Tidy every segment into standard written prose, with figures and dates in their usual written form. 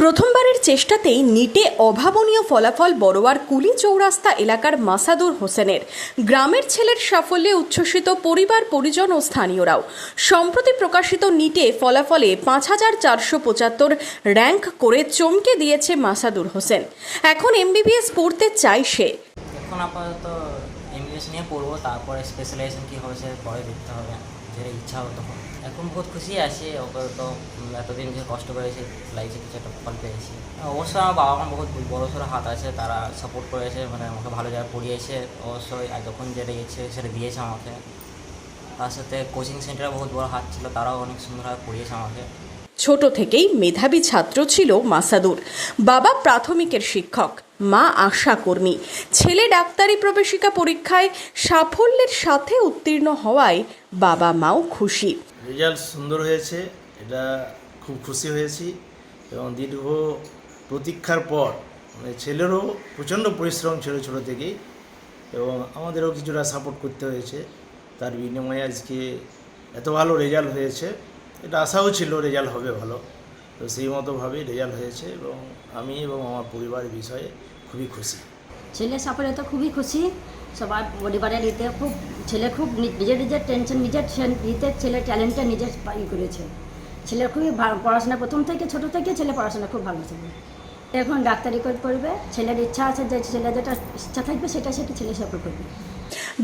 প্রথমবারের চেষ্টাতেই নিটে অভাবনীয় ফলাফল বড়োয়ার কুলি চৌরাস্তা এলাকার মাসাদুর হোসেনের। গ্রামের ছেলের সাফল্যে উচ্ছ্বসিত পরিবার, পরিজন ও স্থানীয়রাও। সম্প্রতি প্রকাশিত নিটে ফলাফলে ৫,৪৭৫ র্যাঙ্ক করে চমকে দিয়েছে মাসাদুর হোসেন। এখন এমবিবিএস পড়তে চায় সে। এখন আপাতত এমবিবিএস নিয়ে পড়বো, তারপরে স্পেশালাইজেশন কী হবে সে পরে দেখতে হবে, যেটা ইচ্ছা হবে তখন। এখন বহুত খুশি আছি, আপাতত এতদিন যে কষ্ট করেছি লাইফে কিছু একটা ফল পেয়েছি। অবশ্যই আমার বাবা মা বহুত বড়সড় হাত আছে, তারা সাপোর্ট করেছে, মানে আমাকে ভালো জায়গায় পড়িয়েছে অবশ্যই। আর যখন যেটা ইচ্ছে সেটা দিয়েছে আমাকে। তার সাথে কোচিং সেন্টারে বহুত বড় হাত ছিল, তারাও অনেক সুন্দরভাবে পড়িয়েছে আমাকে। ছোট থেকেই মেধাবী ছাত্র ছিল মাসাদুর। বাবা প্রাথমিকের শিক্ষক, মা আশা কর্মী। ছেলে ডাক্তারি প্রবেশিকা পরীক্ষায় সাফল্যের সাথে উত্তীর্ণ হওয়ায় বাবা মাও খুশি। রেজাল্ট সুন্দর হয়েছে, এটা খুব খুশি হয়েছি। এবং দীর্ঘ প্রতীক্ষার পর ছেলেরও প্রচণ্ড পরিশ্রম ছিল ছোটো থেকেই, এবং আমাদেরও কিছুটা সাপোর্ট করতে হয়েছে। তার বিনিময়ে আজকে এত ভালো রেজাল্ট হয়েছে। এটা আশাও ছিল রেজাল্ট হবে ভালো, তো সেই মতোভাবেই রেজাল্ট হয়েছে এবং আমি এবং আমার পরিবারের বিষয়ে খুবই খুশি। ছেলের সাফল্যে তো খুবই খুশি। সবার পরিবারের নিতে খুব ছেলে খুব নিজের টেনশন নিজের নিতে ছেলে ট্যালেন্টটা নিজের করেছে। ছেলে খুবই পড়াশোনা প্রথম থেকে ছোট থেকে ছেলে পড়াশোনা খুব ভালো ছিল। এখন ডাক্তারি করবে, ছেলের ইচ্ছা আছে যে ছেলে যেটা ইচ্ছা থাকবে সেটা ছেলে সফল করবে।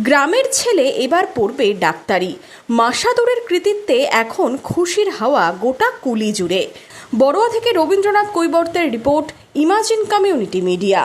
গ্রামের ছেলে এবার পড়বে ডাক্তারি। মাসাদুরের কৃতিত্বে এখন খুশির হাওয়া গোটা কুলি জুড়ে। বড়োয়া থেকে রবীন্দ্রনাথ কৈবর্তের রিপোর্ট, ইমাজিন কমিউনিটি মিডিয়া।